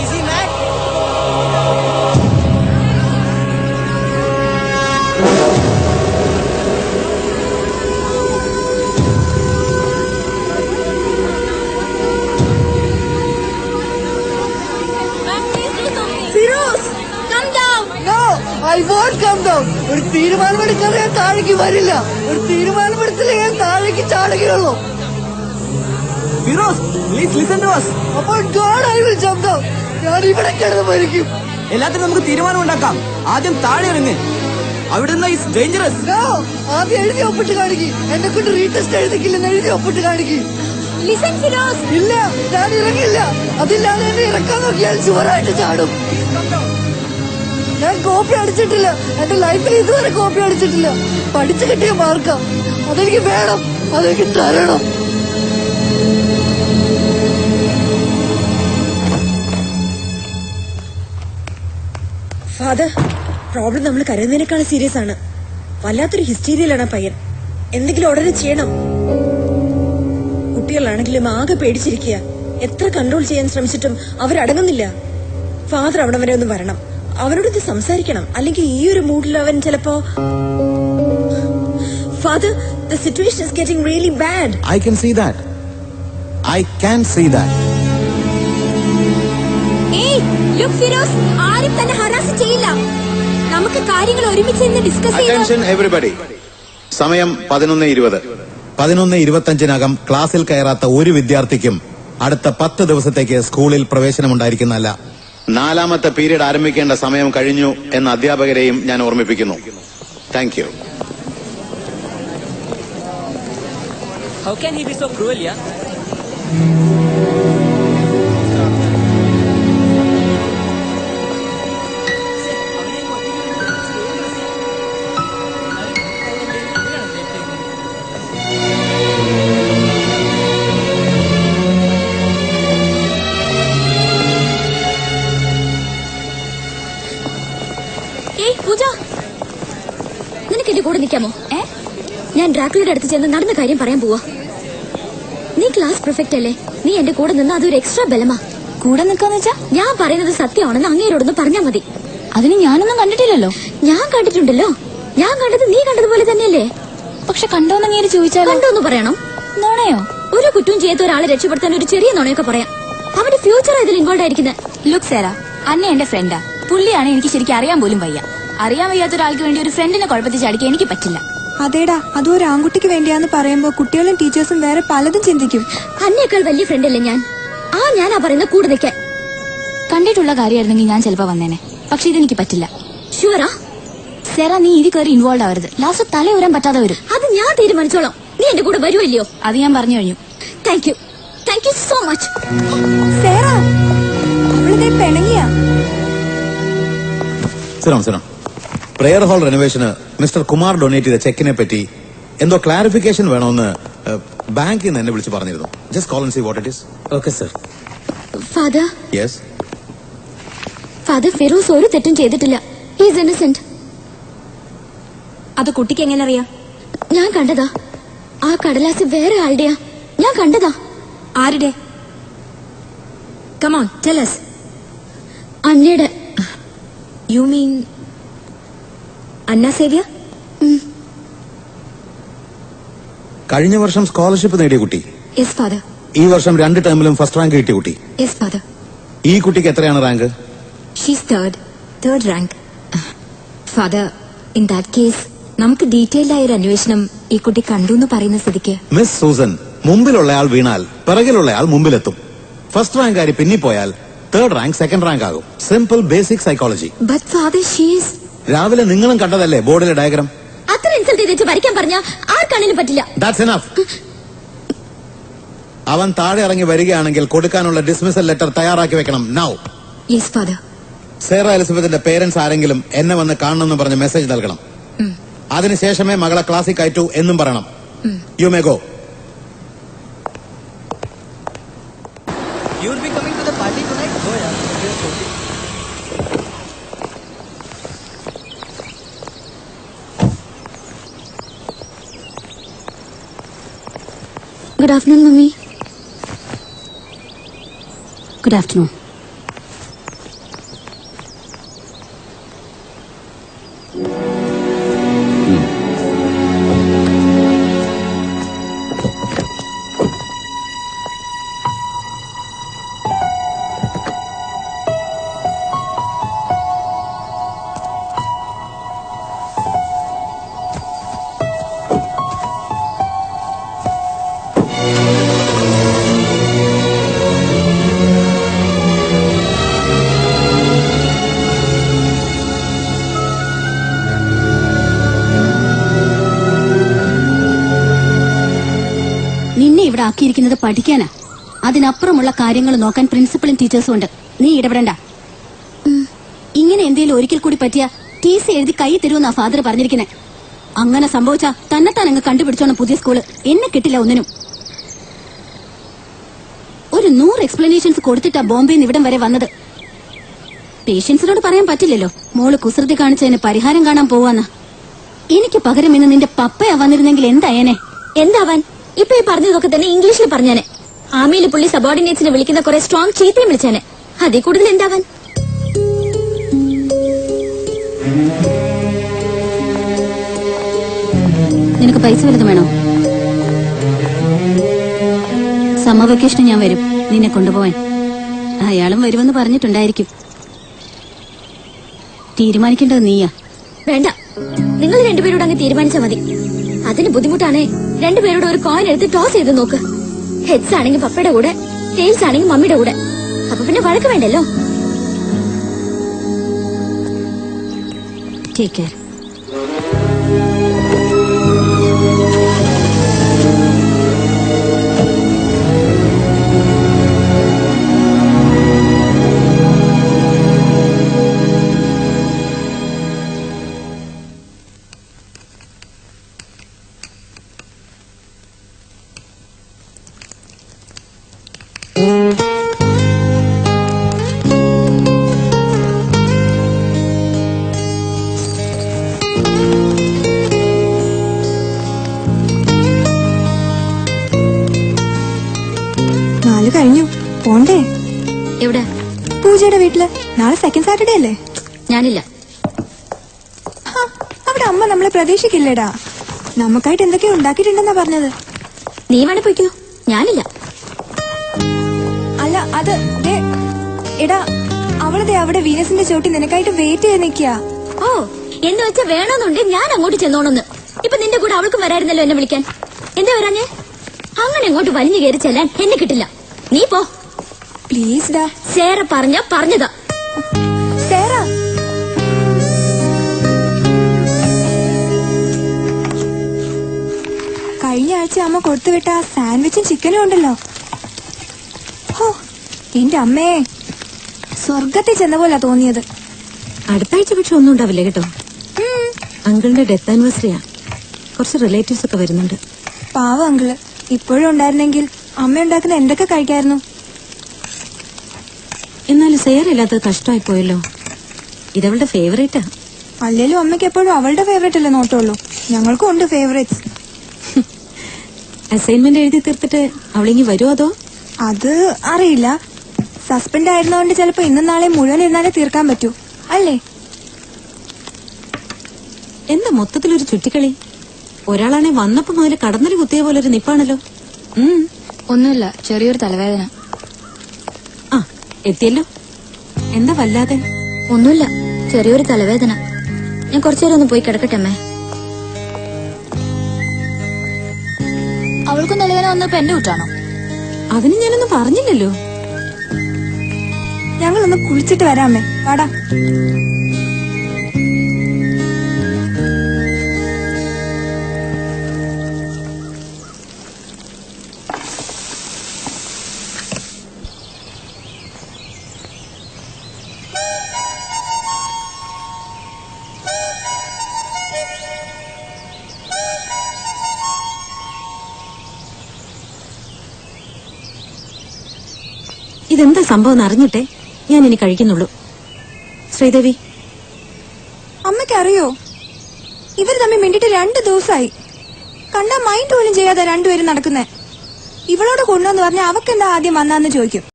Easy, Mac. I won't come down. ഒരു തീരുമാനമെടുക്കാതെ ഞാൻ താഴേക്ക് വരില്ല. ഒരു തീരുമാനമെടുത്തില്ല ഞാൻ താഴേക്ക് ചാടുകയുള്ളൂ. Firoz, please listen to us. അപ്പോൾ God, I will jump down. ഞാൻ ഇവിടെ കിടന്ന് മരിക്കും. എല്ലാത്തിനും നമുക്ക് തീരുമാനം ഉണ്ടാക്കാം. ആദ്യം താഴെ ഇറങ്ങ്. അവിടുന്ന് ഇസ് ഡേഞ്ചറസ്. No, ആദ്യം എഴുതി ഒപ്പിട്ട് കാണിക്ക്. എന്നെ കൊണ്ട് റീടെസ്റ്റ് എഴുതിക്കില്ലെന്ന് എഴുതി ഒപ്പിട്ട് കാണിക്ക്. Listen, Firoz. ഇല്ല, ഞാൻ ഇറങ്ങില്ല. അതില്ലാതെ എന്നെ ഇറക്കാൻ നോക്കിയാൽ ചുവരായിട്ട് ചാടും. ഞാൻ കോപ്പി അടിച്ചിട്ടില്ല. എന്റെ ലൈഫിൽ ഇതുവരെ കോപ്പി അടിച്ചിട്ടില്ല. പഠിച്ചു കിട്ടിയ മാർക്കാ. അതെനിക്ക് വേണം, അതെനിക്ക് തരണം. ഫാദർ, പ്രോബ്ലം നമ്മൾ കരുതുന്നതിനേക്കാൾ സീരിയസ് ആണ്. വല്ലാത്തൊരു ഹിസ്റ്റീരിയലാണ് പയ്യൻ. എന്തെങ്കിലും ഉടനെ ചെയ്യണം. കുട്ടികളാണെങ്കിലും ആകെ പേടിച്ചിരിക്കുക. എത്ര കൺട്രോൾ ചെയ്യാൻ ശ്രമിച്ചിട്ടും അവരടങ്ങുന്നില്ല. ഫാദർ അവിടെ വരെ ഒന്ന് വരണം. അവനോട് സംസാരിക്കണം. അല്ലെങ്കിൽ ഈ ഒരു മൂഡിൽ അവൻ ചിലപ്പോ... father, the situation is getting really bad. I can see that. I can see that. Hey, look, Firoz. ആരും തന്നെ ഹറാസ് ചെയ്യില്ല. നമുക്ക് കാര്യങ്ങൾ ഒരുമിച്ച് ഡിസ്കസ് ചെയ്യാം. Attention everybody. സമയം 11:20. 11:25 ക്ലാസ്സിൽ കയറാത്ത ഒരു വിദ്യാർത്ഥിക്കും അടുത്ത 10 ദിവസത്തേക്ക് സ്കൂളിൽ പ്രവേശനമുണ്ടായിരിക്കുന്നതല്ല. 4ാമത്തെ പീരീഡ് ആരംഭിക്കേണ്ട സമയം കഴിഞ്ഞു എന്ന അധ്യാപകരെയും ഞാൻ ഓർമ്മിപ്പിക്കുന്നു. Thank you. How can he be so cruel, yeah? പൂജ, നിനക്ക് എന്റെ കൂടെ നിൽക്കാമോ? ഞാൻ ഡ്രാക്കുലയുടെ അടുത്ത് ചെന്ന് നടന്ന കാര്യം പറയാൻ പോവാ. നീ ക്ലാസ് പെർഫെക്റ്റ് അല്ലേ? നീ എന്റെ കൂടെ നിന്ന് അതൊരു എക്സ്ട്രാ ബലമാ. കൂടെ നിൽക്കാന്ന് വെച്ചാ ഞാൻ പറയുന്നത് സത്യമാണെന്ന് അങ്ങേരോടൊന്ന് പറഞ്ഞാ മതി. അതിന് ഞാനൊന്നും കണ്ടിട്ടില്ലല്ലോ. ഞാൻ കണ്ടിട്ടുണ്ടല്ലോ. ഞാൻ കണ്ടത് നീ കണ്ടതുപോലെ തന്നെയല്ലേ? പക്ഷെ കണ്ടോന്ന് അങ്ങേര് ചോദിച്ചാൽ കണ്ടോന്ന് പറയണം. നുണയോ? ഒരു കുറ്റവും ചെയ്യാത്ത ഒരാളെ രക്ഷപ്പെടുത്താൻ ഒരു ചെറിയ നുണയൊക്കെ പറയാം. അവന്റെ ഫ്യൂച്ചർ ഇതിൽ ഇൻവോൾവ് ആയിരിക്കുന്നത്. ലുക്ക് സേറ, അന്ന എന്റെ ഫ്രണ്ടാ. പുള്ളിയാണ് എനിക്ക് ശരിക്കും അറിയാൻ പോലും വയ്യ. അറിയാൻ വയ്യാത്ത ഒരാൾക്ക് വേണ്ടി ഒരു ഫ്രണ്ടിനെ കുഴപ്പത്തിൽ ചാടിക്കാൻ എനിക്ക് പറ്റില്ല. അതേടാ, അതും ഒരു ആൺകുട്ടിക്ക് വേണ്ടിയാന്ന് പറയുമ്പോ കുട്ടികളും ടീച്ചേഴ്സും വേറെ പലതും ചിന്തിക്കും. അന്നേക്കാൾ വലിയ ഫ്രണ്ടല്ലേ ഞാൻ. ഞാനാ പറയുന്ന കൂടെ നിൽക്കാൻ. കണ്ടിട്ടുള്ള കാര്യമായിരുന്നെങ്കിൽ ഞാൻ ചിലപ്പോ വന്നേനെ. പക്ഷെ ഇതെനിക്ക് പറ്റില്ല. ഷുവറാ? സേറ, നീ ഇതിൽ കയറി ഇൻവോൾവ് ആവരുത്. ലാസ്റ്റ് തല ഉയരാൻ പറ്റാതെ വരും. അത് ഞാൻ തീരുമാനിച്ചോളാം. നീ എന്റെ കൂടെ വരുമല്ലയോ? അത് ഞാൻ പറഞ്ഞു കഴിഞ്ഞു. Thank you, thank you so much. Sera, അവളിതേ പിണങ്ങിയാ. പ്രെയർ ഹാൾ റെനോവേഷന് മിസ്റ്റർ കുമാർ ഡൊണേറ്റ് ചെയ്ത ചെക്കിനെ പറ്റി എന്തോ ക്ലാരിഫിക്കേഷൻ വേണമെന്ന് ബാങ്കിൽ നിന്ന് എന്നെ വിളിച്ച് പറഞ്ഞിരുന്നു. Just call and see what it is. Okay, sir. Father, yes. Father, Firoz ഒരു തെറ്റും ചെയ്തിട്ടില്ല. He is innocent. അത് കുട്ടിക്ക് എങ്ങനെ അറിയാം? ഞാൻ കണ്ടതാ. ആ കടലാസ് വേറെ ആളുടെയാ. ഞാൻ കണ്ടതാ. ആരുടെ? Come on, tell us. അന്നയുടെ. യു മീൻ അന്ന സേവ്യ? കഴിഞ്ഞ വർഷം സ്കോളർഷിപ്പ് നേടിയ കുട്ടി. Yes father. ഈ വർഷം 2 ടേമിലും ഫസ്റ്റ് റാങ്ക് കിട്ടിയ കുട്ടി. Yes father. ഈ കുട്ടിക്ക് എത്രയാണ് rank? She's third rank. Father, in that case നമുക്ക് ഡീറ്റെയിൽഡ് ആയ ഒരു അന്വേഷണം ഈ കുട്ടി കണ്ടു എന്ന് പറയുന്ന സ്ഥിതിക്ക്. മിസ് സൂസൻ, മുമ്പിലുള്ളയാൾ വീണാൽ പിറകിലുള്ളയാൾ മുമ്പിലെത്തും. ഫസ്റ്റ് റാങ്ക് ആയി പിന്നിപ്പോയാൽ 3rd റാങ്ക് 2nd റാങ്ക് ആകും. Simple basic psychology. But father, she's... രാവിലെ നിങ്ങളും കണ്ടതല്ലേ ബോർഡിലെ ഡയഗ്രാം? അത്ര ഇൻസൾട്ട് ചെയ്ത് വരയ്ക്കാൻ പറഞ്ഞാൽ ആർക്കാണെങ്കിലും പറ്റില്ല. That's enough. അവൻ താഴെ ഇറങ്ങി വരികയാണെങ്കിൽ കൊടുക്കാനുള്ള ഡിസ്മിസൽ ലെറ്റർ തയ്യാറാക്കി വെക്കണം. നൗ. Yes father. സേറ എലിസബത്തിന്റെ പേരൻസ് ആരെങ്കിലും എന്നെ വന്ന് കാണണമെന്ന് പറഞ്ഞ് മെസ്സേജ് നൽകണം. അതിനുശേഷമേ മകളെ ക്ലാസ്സിൽ കയറ്റൂ എന്നും പറയണം. You may go. You will be coming to the party tonight? Go, yeah. Good afternoon, Mummy. Good afternoon. നിന്നെ ഇവിടെ ആക്കിയിരിക്കുന്നത് പഠിക്കാനാ. അതിനപ്പുറമുള്ള കാര്യങ്ങൾ നോക്കാൻ പ്രിൻസിപ്പളും ടീച്ചേഴ്സും ഉണ്ട്. നീ ഇടപെടണ്ട. ഇങ്ങനെ എന്തേലും ഒരിക്കൽ കൂടി പറ്റിയ TC എഴുതി കൈ തരുമെന്നാ ഫാദർ പറഞ്ഞിരിക്കുന്നത്. അങ്ങനെ സംഭവിച്ചാ തന്നെത്താൻ അങ്ങ് കണ്ടുപിടിച്ചോണം പുതിയ സ്കൂള്. എന്നെ കിട്ടില്ല ഒന്നിനും. ഒരു 100 എക്സ്പ്ലനേഷൻസ് കൊടുത്തിട്ടാ ബോംബെന്ന് ഇവിടം വരെ വന്നത്. പേഷ്യൻസിനോട് പറയാൻ പറ്റില്ലല്ലോ മോള് കുസൃതി കാണിച്ചതിന് പരിഹാരം കാണാൻ പോവാന്ന്. എനിക്ക് പകരം ഇന്ന് നിന്റെ പപ്പയാ വന്നിരുന്നെങ്കിൽ എന്തായേനെ? എന്താവാൻ? ഇപ്പൊ ഈ പറഞ്ഞതൊക്കെ തന്നെ ഇംഗ്ലീഷിൽ പറഞ്ഞേനെ. ആർമിയിൽ പുള്ളി സബോർഡിനേറ്റ്സിനെ വിളിക്കുന്ന കുറെ സ്ട്രോങ് ചീത്തയും വിളിച്ചേനെ. അതിൽ കൂടുതൽ എന്താവാൻ? നിനക്ക് പൈസ വലുതും വേണോ? സമ്മർ വെക്കേഷന് ഞാൻ വരും നിന്നെ കൊണ്ടുപോവാൻ. അയാളും വരുമെന്ന് പറഞ്ഞിട്ടുണ്ടായിരിക്കും. തീരുമാനിക്കേണ്ടത് നീയാ. വേണ്ട, നിങ്ങൾ രണ്ടുപേരോട് അങ്ങ് തീരുമാനിച്ചാൽ മതി. അതിന് ബുദ്ധിമുട്ടാണേ. രണ്ടുപേരോട് ഒരു കോയിൻ എടുത്ത് ടോസ് ചെയ്ത് നോക്ക്. ഹെഡ്സ് ആണെങ്കിൽ പപ്പയുടെ കൂടെ, ടെയിൽസ് ആണെങ്കിൽ മമ്മിയുടെ കൂടെ. അപ്പൊ പിന്നെ വഴക്ക് വേണ്ടല്ലോ. Take care. കഴിഞ്ഞു പോണ്ടേ? എവിടെ? പൂജയുടെ വീട്ടില്. നാളെ സെക്കൻഡ് സാറ്റർഡേ അല്ലേ? ഞാനില്ല. അവിടെ അമ്മ നമ്മളെ പ്രതീക്ഷിക്കില്ലേടാ. നമുക്കായിട്ട് എന്തൊക്കെയോ ഉണ്ടാക്കിയിട്ടുണ്ടെന്നാ പറഞ്ഞത്. നീ വേണേ പോയിക്കോ, ഞാനില്ല. അല്ല അത് എടാ അവളതെ അവിടെ വീനസിന്റെ ചോട്ടി നിനക്കായിട്ട് വെയിറ്റ് ചെയ്ത് നിക്കാ. ഓ, എന്ന് വെച്ചാ വേണമെന്നുണ്ട് ഞാൻ അങ്ങോട്ട് ചെന്നോണെന്ന്. ഇപ്പൊ നിന്റെ കൂടെ അവൾക്കും വരായിരുന്നല്ലോ എന്നെ വിളിക്കാൻ. എന്താ വരാഞ്ഞേ? അങ്ങനെ അങ്ങോട്ട് വലിഞ്ഞു കയറി ചെല്ലാൻ എന്നെ കിട്ടില്ല. നീ പോ പ്ലീസ് ഡാ. സേറ പറഞ്ഞതാ. സേറ കഴിഞ്ഞ ആഴ്ച അമ്മ കൊടുത്തുവിട്ട സാൻഡ്വിച്ചും ചിക്കനും ഉണ്ടല്ലോ. ഹോ എന്റെ അമ്മേ, സ്വർഗത്തിൽ ചെന്ന പോലെ തോന്നിയത്. അടുത്ത ആഴ്ച പക്ഷെ ഒന്നും ഉണ്ടാവില്ല കേട്ടോ. അങ്കിളിന്റെ ഡെത്ത് ആനിവേഴ്സറിയാ. കുറച്ച് റിലേറ്റീവ്സ് ഒക്കെ വരുന്നുണ്ട്. പാവ അങ്കിള്. ഇപ്പോഴും ഉണ്ടായിരുന്നെങ്കിൽ അമ്മ ഉണ്ടാക്കുന്ന എന്തൊക്കെ കഴിക്കായിരുന്നു. എന്നാലും സേറില്ലാത്തത് കഷ്ടമായി പോയല്ലോ. ഇതവളുടെ ഫേവറേറ്റാ. അല്ലേലും അമ്മയ്ക്ക് എപ്പോഴും അവളുടെ ഫേവറേറ്റ് അല്ലേ നോട്ടുള്ളൂ. ഞങ്ങൾക്കും ഉണ്ട് ഫേവറേറ്റ്സ്. അസൈൻമെന്റ് എഴുതി തീർത്തിട്ട് അവളിങ്ങി വരുമോ അതോ? അത് അറിയില്ല. സസ്പെൻഡ് ആയിരുന്നോണ്ട് ചിലപ്പോ ഇന്നും നാളെ മുഴുവൻ ഇരുന്നാലേ തീർക്കാൻ പറ്റൂ അല്ലേ? എന്താ മൊത്തത്തിലൊരു ചുറ്റിക്കളി. ഒരാളാണെ വന്നപ്പോ മുതൽ കടന്നല് കുത്തിയ പോലെ ഒരു നിപ്പാണല്ലോ. ഒന്നുമില്ല, ചെറിയൊരു തലവേദന. ആ എത്തിയല്ലോ. എന്താ വല്ലാതെ? ഒന്നുമില്ല, ചെറിയൊരു തലവേദന. ഞാൻ കുറച്ചേരം ഒന്ന് പോയി കിടക്കട്ടെ അമ്മേ. അവൾക്കും തലവേദന വന്നപ്പോ എന്റെ കുറ്റാണോ? അതിന് ഞാനൊന്നും പറഞ്ഞില്ലല്ലോ. ഞങ്ങളൊന്ന് കുളിച്ചിട്ട് വരാമേ. വാടാ. ഇതെന്താ സംഭവം അറിഞ്ഞിട്ടേ ഞാൻ ഇനി കഴിക്കുന്നുള്ളൂ. ശ്രീദേവി, അമ്മയ്ക്ക് അറിയോ? ഇവര് തമ്മിൽ മിണ്ടിട്ട് 2 ദിവസമായി. കണ്ടാ മൈൻഡ് പോലും ചെയ്യാതെ രണ്ടുപേരും നടക്കുന്നേ. ഇവളോട് കൊണ്ടുവന്ന് പറഞ്ഞാൽ അവക്കെന്താ ആദ്യം വന്നാന്ന് ചോദിക്കും.